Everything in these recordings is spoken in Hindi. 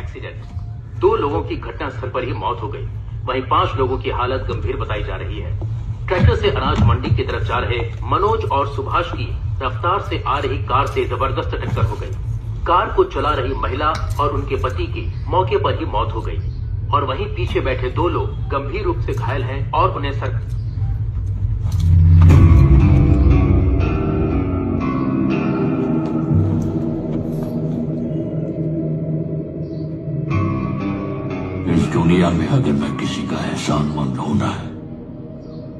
एक्सीडेंट। 2 लोगों की घटनास्थल पर ही मौत हो गई, वहीं 5 लोगों की हालत गंभीर बताई जा रही है। ट्रैक्टर से अनाज मंडी की तरफ जा रहे मनोज और सुभाष की रफ्तार से आ रही कार से जबरदस्त टक्कर हो गई। कार को चला रही महिला और उनके पति की मौके पर ही मौत हो गई और वहीं पीछे बैठे 2 लोग गंभीर रूप से घायल हैं और उन्हें इस दुनिया में अगर मैं किसी का एहसानमंद होना है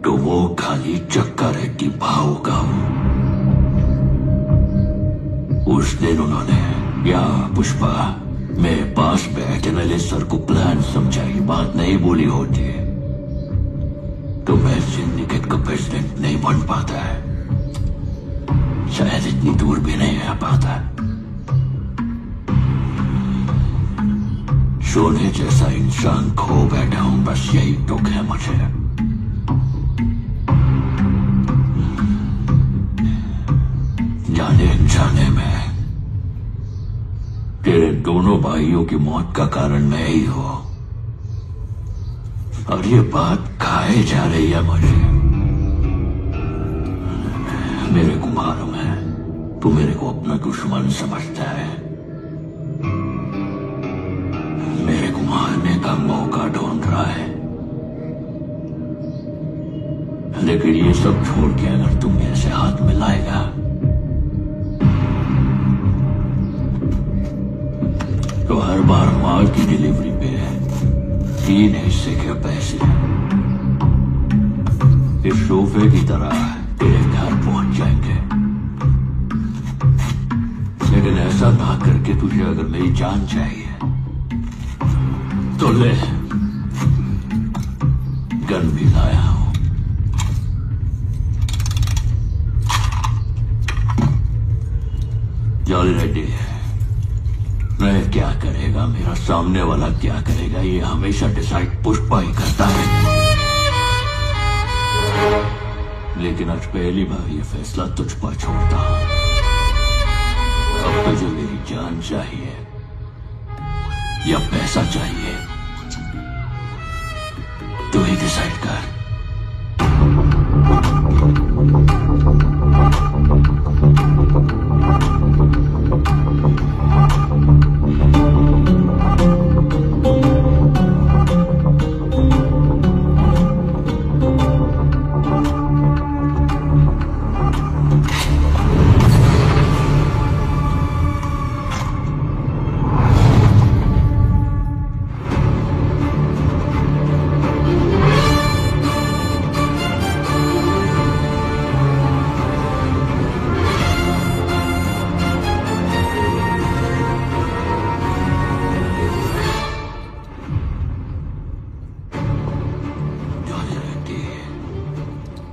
तो वो खाली चक्का रेड्डी भाव का हो। उस दिन उन्होंने या पुष्पा मेरे पास बैठ एनालिस्ट को प्लान समझाई, बात नहीं बोली होती तो मैं सिंडिकेट का प्रेसिडेंट नहीं बन पाता है, शायद इतनी दूर भी नहीं आ पाता। सोने जैसा इंसान खो बैठा हूं, बस यही दुख है मुझे। जाने अनजाने में तेरे दोनों भाइयों की मौत का कारण मैं ही हूं और ये बात खाए जा रही है मुझे। मेरे को मालूम है तू मेरे को अपना दुश्मन समझता है, मेरे को मारने का मौका ढूंढ रहा है, लेकिन ये सब छोड़ के अगर तू मेरे से हाथ मिलाएगा तो हर बार माल की डिलीवरी पे 3 हिस्से के पैसे इस सोफे की तरह तेरे घर पहुंच जाएंगे। लेकिन ऐसा ना करके तुझे अगर मेरी जान चाहिए तो ले, गन भी लाया हूं। जॉली रेड्डी मैं क्या करेगा, मेरा सामने वाला क्या करेगा, ये हमेशा डिसाइड पुष्पा ही करता है। लेकिन आज पहली बार ये फैसला तुझ पर छोड़ता हूं। अब तुझे मेरी जान चाहिए या पैसा चाहिए, तू ही डिसाइड कर।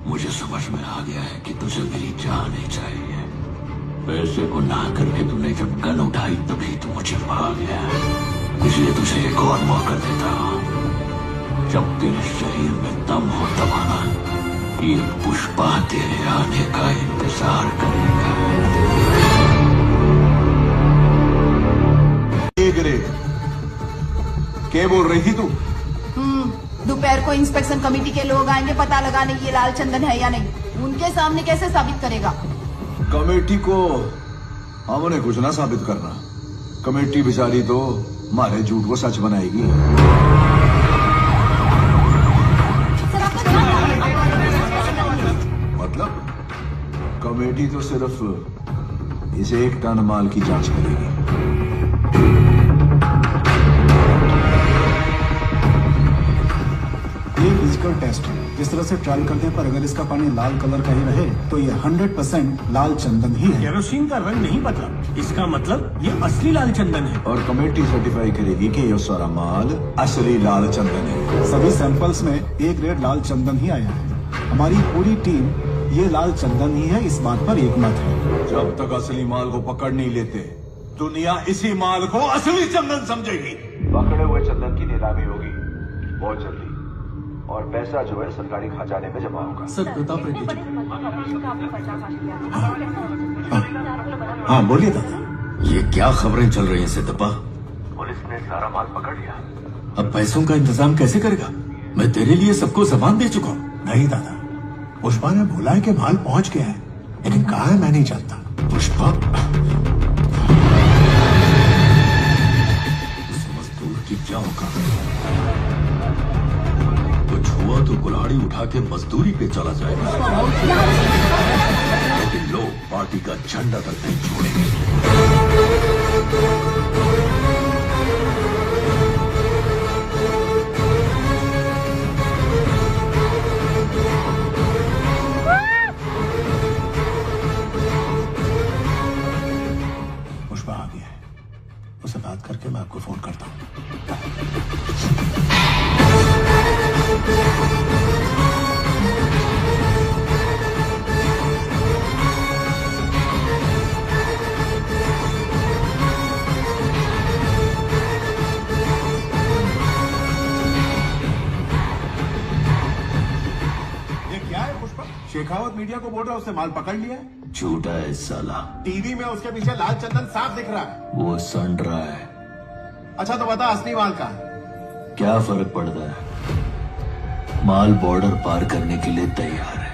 मुझे समझ में आ गया है कि तुझे मेरी जान ही चाहिए। पैसे को ना करके तूने जब गन उठाई तभी तू मुझे भाग गया, इसलिए तुझे एक और मौका देता हूं। जब तेरे शरीर में दम हो तब आना, ये पुष्पा तेरे आने का इंतजार करेगा। क्या बोल रही थी तू? दोपहर को इंस्पेक्शन कमेटी के लोग आएंगे पता लगाने ये लाल चंदन है या नहीं। उनके सामने कैसे साबित करेगा? कमेटी को हमने कुछ ना साबित करना, कमेटी बेचारी तो हमारे झूठ को सच बनाएगी। मतलब कमेटी तो सिर्फ इस 1 टन माल की जांच करेगी। ये फिजिकल टेस्ट है, जिस तरह से ट्रायल करने पर अगर इसका पानी लाल कलर का ही रहे तो ये 100% लाल चंदन ही है। केरोसिन का रंग नहीं बदला, इसका मतलब ये असली लाल चंदन है। और कमेटी सर्टिफाई करेगी कि ये सारा माल असली लाल चंदन है। सभी सैंपल्स में A ग्रेड लाल चंदन ही आया है। हमारी पूरी टीम ये लाल चंदन ही है, इस बात पर एकमत है। जब तक असली माल को पकड़ नहीं लेते, दुनिया इसी माल को असली चंदन समझेगी। पकड़े हुए चंदन की नीलामी होगी बहुत जल्दी, और पैसा जो है सरकारी खजाने में जमा होगा। सर प्रताप रेड्डी जी। हाँ बोलिए दादा। ये क्या खबरें चल रही हैं सिद्धप्पा? पुलिस ने सारा माल पकड़ लिया। अब पैसों का इंतजाम कैसे करेगा? मैं तेरे लिए सबको सामान दे चुका हूँ। नहीं दादा, पुष्पा ने बोला है कि माल पहुंच गया है, लेकिन कहाँ है मैं नहीं जानता। पुष्पा, उस मजदूर की क्या औकात है? कुछ हुआ तो कुल्हाड़ी उठा के मजदूरी पे चला जाएगा, लेकिन लोग पार्टी का झंडा तक नहीं छोड़ेंगे। पुष्पा आ गया है, उसे बात करके मैं आपको फोन करता हूँ। ये क्या है पुष्पा? शेखावत मीडिया को बोल रहा है उसने माल पकड़ लिया है। झूठा है साला, टीवी में उसके पीछे लाल चंदन साफ दिख रहा है। वो सन रहा है। अच्छा तो बता असली माल कहाँ है? क्या फर्क पड़ता है? माल बॉर्डर पार करने के लिए तैयार है।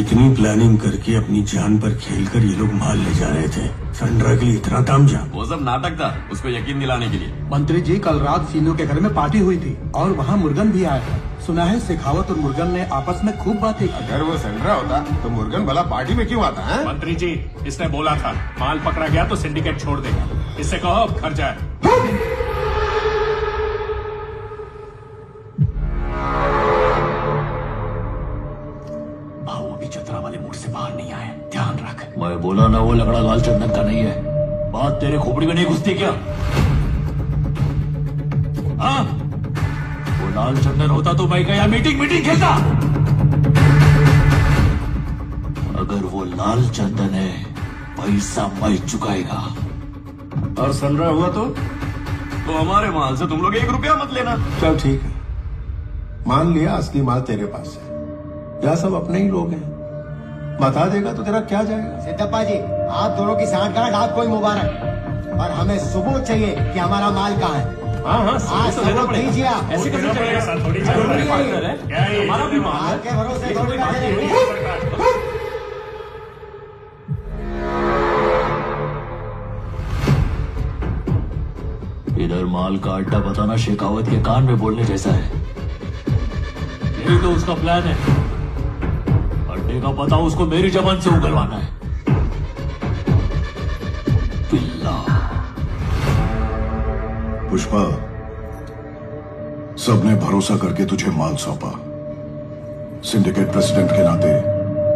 इतनी प्लानिंग करके अपनी जान पर खेलकर ये लोग माल ले जा रहे थे। संड्रा के लिए इतना तामझाम। वो सब नाटक था, उसको यकीन दिलाने के लिए। मंत्री जी, कल रात सीनू के घर में पार्टी हुई थी और वहाँ मुर्गन भी आया था। सुना है शेखावत और मुर्गन ने आपस में खूब बातें की। अगर वो संड्रा होता तो मुर्गन भला पार्टी में क्यों आता है? मंत्री जी, इसने बोला था माल पकड़ा गया तो सिंडिकेट छोड़ देगा। इससे कहो अब घर जाए। भाव अभी चतरा वाले मूड से बाहर नहीं आए, ध्यान रख। मैं बोला ना वो लकड़ा लाल चंदन का नहीं है। बात तेरे खोपड़ी में नहीं घुसती क्या? हाँ, वो लाल चंदन होता तो मैं क्या मीटिंग खेलता? अगर वो लाल चंदन है, पैसा मैं चुकाएगा। और सनरा हुआ तो हमारे माल से तुम लोग 1 रुपया मत लेना। चल ठीक है, मान लिया असली माल तेरे पास है। यह सब अपने ही लोग हैं, बता देगा तो तेरा क्या जाएगा। सिद्धप्पा जी, आप दोनों की साठगांठ आपको ही मुबारक, और हमें सबूत चाहिए कि हमारा माल कहाँ है। हाँ, सबूत दीजिए आप। ऐसे कैसे चलेगा? हमारा भी माल है। आपके भरोसे थोड़ी बैठे रहेंगे। इधर माल का अड्डा बताना शेखावत के कान में बोलने जैसा है। यही तो उसका प्लान है। अड्डे का पता उसको मेरी जबान से उगलवाना है। पिल्ला। पुष्पा, सबने भरोसा करके तुझे माल सौंपा। सिंडिकेट प्रेसिडेंट के नाते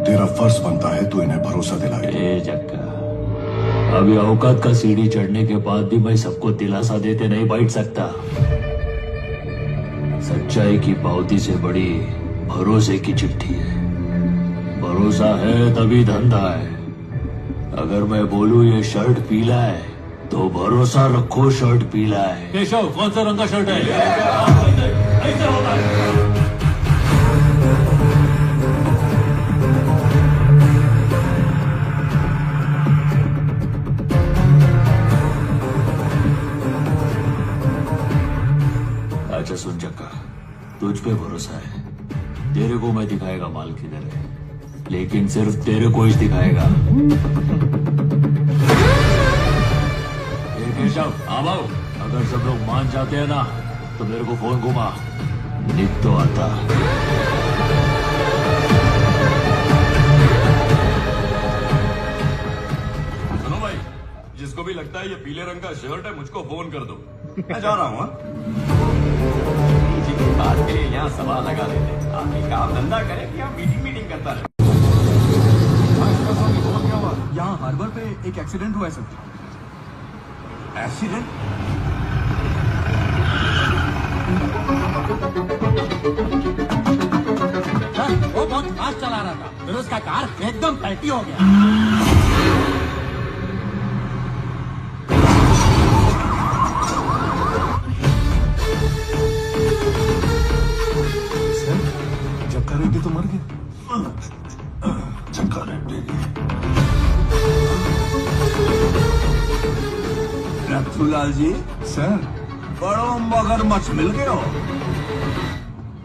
तेरा फर्ज बनता है तू इन्हें भरोसा दिलाए। ए जक्का, अभी औकात का सीढ़ी चढ़ने के बाद भी मैं सबको दिलासा देते नहीं बैठ सकता। सच्चाई की पावती से बड़ी भरोसे की चिट्ठी है। भरोसा है तभी धंधा है। अगर मैं बोलूं ये शर्ट पीला है तो भरोसा रखो शर्ट पीला है। केशव, कौन सा रंग का शर्ट है? ऐसे होता है। अच्छा सुन चक्का, तुझ पे भरोसा है। तेरे को मैं दिखाएगा माल किधर है, लेकिन सिर्फ तेरे को ही दिखाएगा। केशव, आओ। अगर सब लोग मान जाते हैं ना तो मेरे को फोन घुमा, निक तो आता। सुनो भाई, जिसको भी लगता है ये पीले रंग का शर्ट है मुझको फोन कर दो, मैं जा रहा हूँ। बात के लिए यहाँ सवाल लगा लेते, आप ही काम धंधा करें कि आप मीटिंग करता रहे। यहाँ हार्बर पे एक एक्सीडेंट हुआ है सर। एक्सीडेंट? सर, वो बहुत फास्ट चला रहा था, फिर उसका कार एकदम पलटी हो गया। जक्का रेड्डी तो मर गया। चक्का रेड्डी। नथुलाल जी सर बड़ो मगरमच्छ मिल गए हो।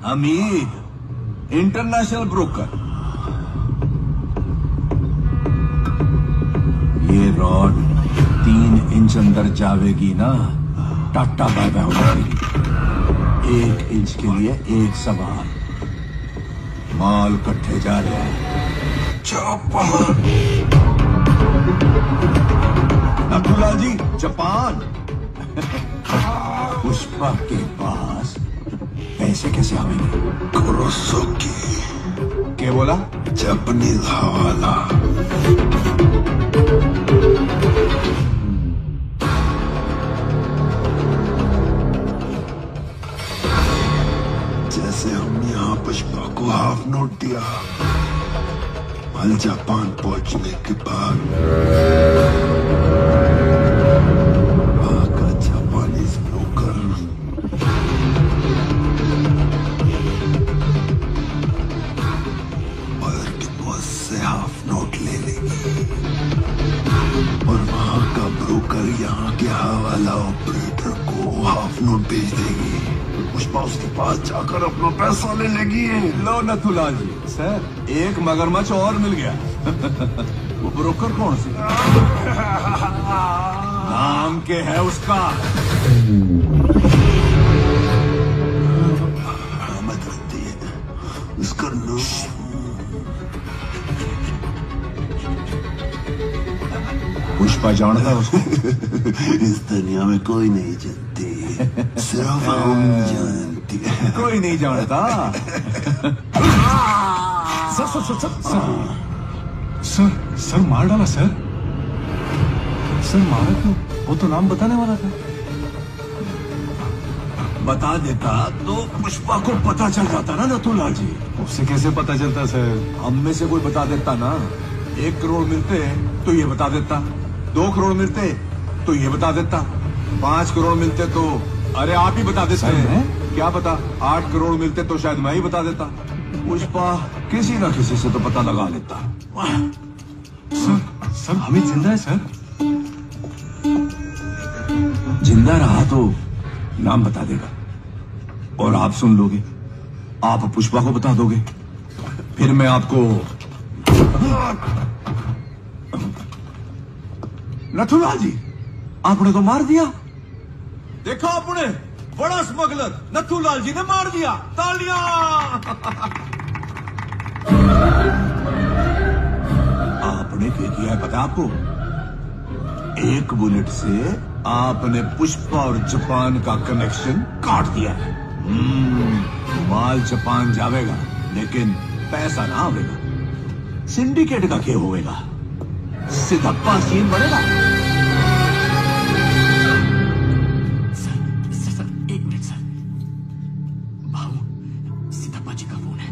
Hamid international broker. ये रॉड 3 इंच अंदर जावेगी ना, टाटा बाय बाय हो जाएगी। 1 इंच के लिए 1 सवाल। माल कट्ठे जा रहे हैं। जापान। नथुलाल जी जापान। पुष्पा के पास पैसे कैसे आवेंगे? कुरोसुकी। क्या बोला? जापानीज हवाला। जैसे हम यहाँ पुष्पा को हाफ नोट दिया, माल जापान पहुंचने के बाद वहां का जापानीज ब्रोकर मदर के बॉस से हाफ नोट ले लेगी और वहां का ब्रोकर यहाँ के हवाला ऑपरेटर को हाफ नोट भेज देगी। पुष्पा उसके पास जाकर अपना पैसा ले लेगी। लो नथुलाल जी, सर एक मगरमच्छ और मिल गया। वो ब्रोकर कौन सी? नाम के है उसका? आमद रहती है उसका नाम। पुष्पा जानता है उसको? इस दुनिया में कोई नहीं जानती, सिर्फ हम जानती है। कोई नहीं जानता। Sir sir sir sir sir sir sir मार डाला सर। सर मारा क्यों? वो तो नाम बताने वाला था। बता देता तो पुष्पा को पता चल जाता ना नथुलाल जी। उससे कैसे पता चलता सर? हम में से कोई बता देता ना। 1 करोड़ मिलते तो ये बता देता, 2 करोड़ मिलते तो ये बता देता, 5 करोड़ मिलते तो अरे आप ही बता देते हैं। क्या पता 8 करोड़ मिलते तो शायद मैं ही बता देता। पुष्पा किसी ना किसी से तो पता लगा लेता। सर सर हमीद जिंदा है सर? जिंदा रहा तो नाम बता देगा और आप सुन लोगे। आप पुष्पा को बता दोगे, फिर मैं आपको। नथुलाल जी आपने तो मार दिया। देखा आपने, बड़ा स्मगलर नथुलाल जी ने मार दिया। तालियां। आपने क्या किया है पता आपको? 1 बुलेट से आपने पुष्पा और जापान का कनेक्शन काट दिया है। माल जापान जावेगा लेकिन पैसा ना आवेगा। सिंडिकेट का क्या होएगा? सिद्धप्पा सीन बनेगा। Sir 1 minute sir. भाऊ सिद्धप्पा जी का फोन है।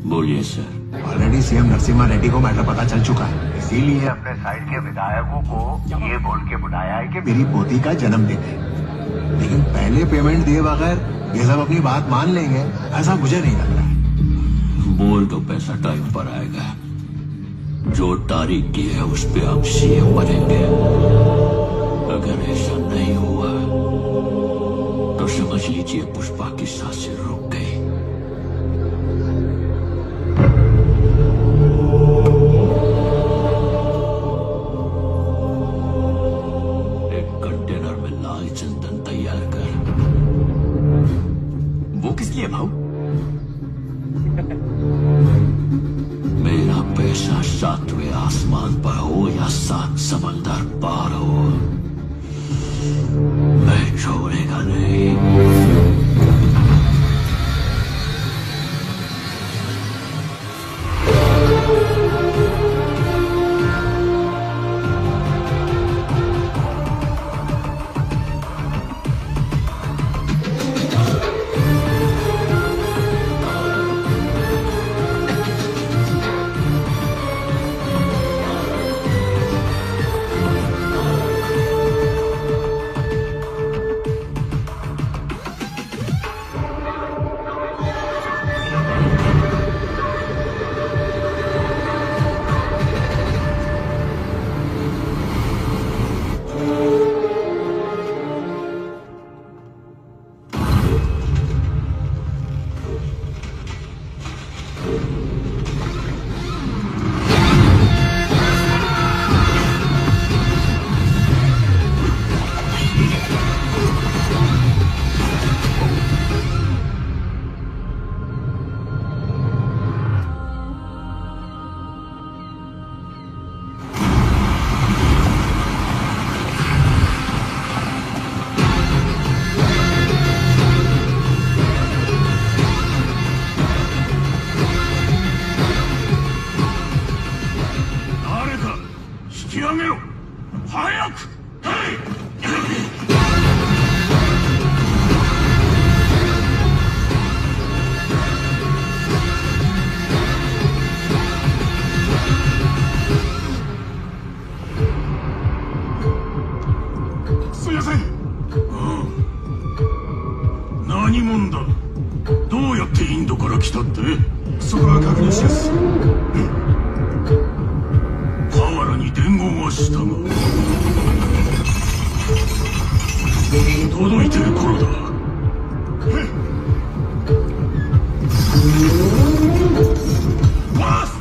बोलिए sir. Already CM Narasimha Reddy को मैटर पता चल चुका है, इसीलिए अपने साइड के विधायकों को ये बोल के बुलाया है कि मेरी पोती का जन्मदिन है। लेकिन पहले पेमेंट दिए बगैर ये सब अपनी बात मान लेंगे ऐसा मुझे नहीं लग रहा है। बोल तो पैसा टाइम पर आएगा। जो तारीख की है उस पे आप सीएम बनेंगे। अगर ऐसा नहीं हुआ तो समझ लीजिए पुष्पा की सांसें रुक गई। एक कंटेनर में लाल चंदन तैयार कर। वो किस लिए भाऊ? मेरा पैसा 7वें आसमान पर हो या 7 समंदर पार हो, मैं छोड़ेगा नहीं। सांगेよ早く すいません。何者だ。どうやってインドから来たって。そこは確認します。河原に伝言はしたが届いてる頃だ。バス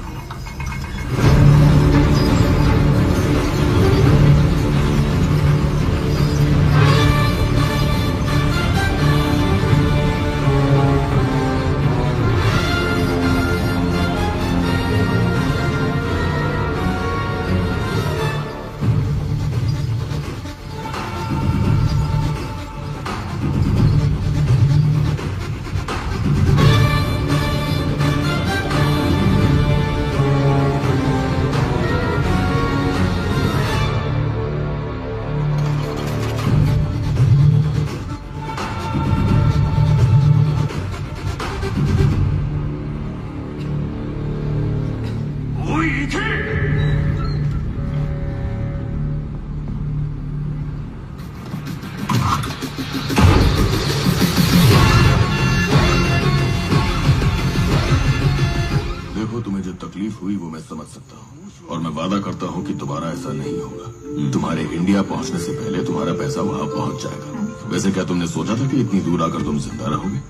तुम्हें जो तकलीफ हुई वो मैं समझ सकता हूँ और मैं वादा करता हूँ कि दोबारा ऐसा नहीं होगा। तुम्हारे इंडिया पहुँचने से पहले तुम्हारा पैसा वहाँ पहुँच जाएगा। वैसे क्या तुमने सोचा था कि इतनी दूर आकर तुम जिंदा रहोगे?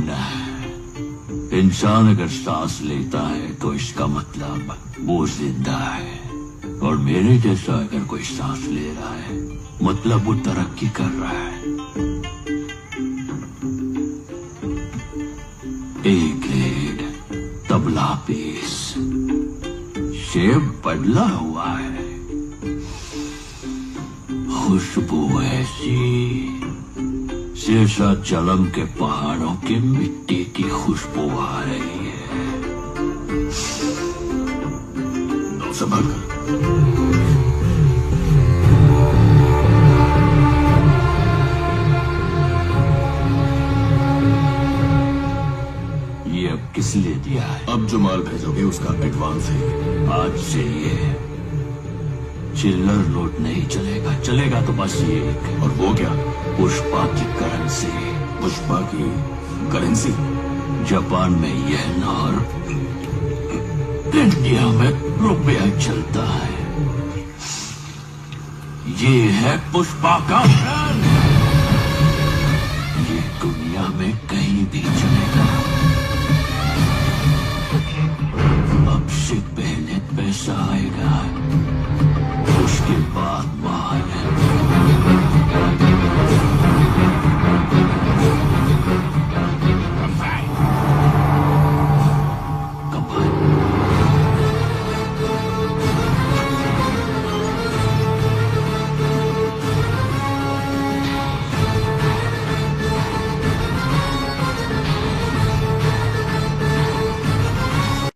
नहीं, इंसान अगर सांस लेता है तो इसका मतलब वो जिंदा है, और मेरे जैसा अगर कोई सांस ले रहा है मतलब वो तरक्की कर रहा है। एक ग्रेड तबला पीस, शेप बदला हुआ है, खुशबू ऐसी शेषाचलम के पहाड़ों की मिट्टी की खुशबू आ रही है। संभाल कर। ये अब किस लिए दिया है? अब जो माल भेजोगे उसका एडवांस है। आज से ये चिल्लर नोट नहीं चलेगा, चलेगा तो बस ये। और वो क्या? पुष्पा की करेंसी। पुष्पा की करेंसी? जापान में येन और इंडिया में रुपया चलता है। ये है पुष्पा का ब्रांड, ये दुनिया में कहीं भी चलेगा।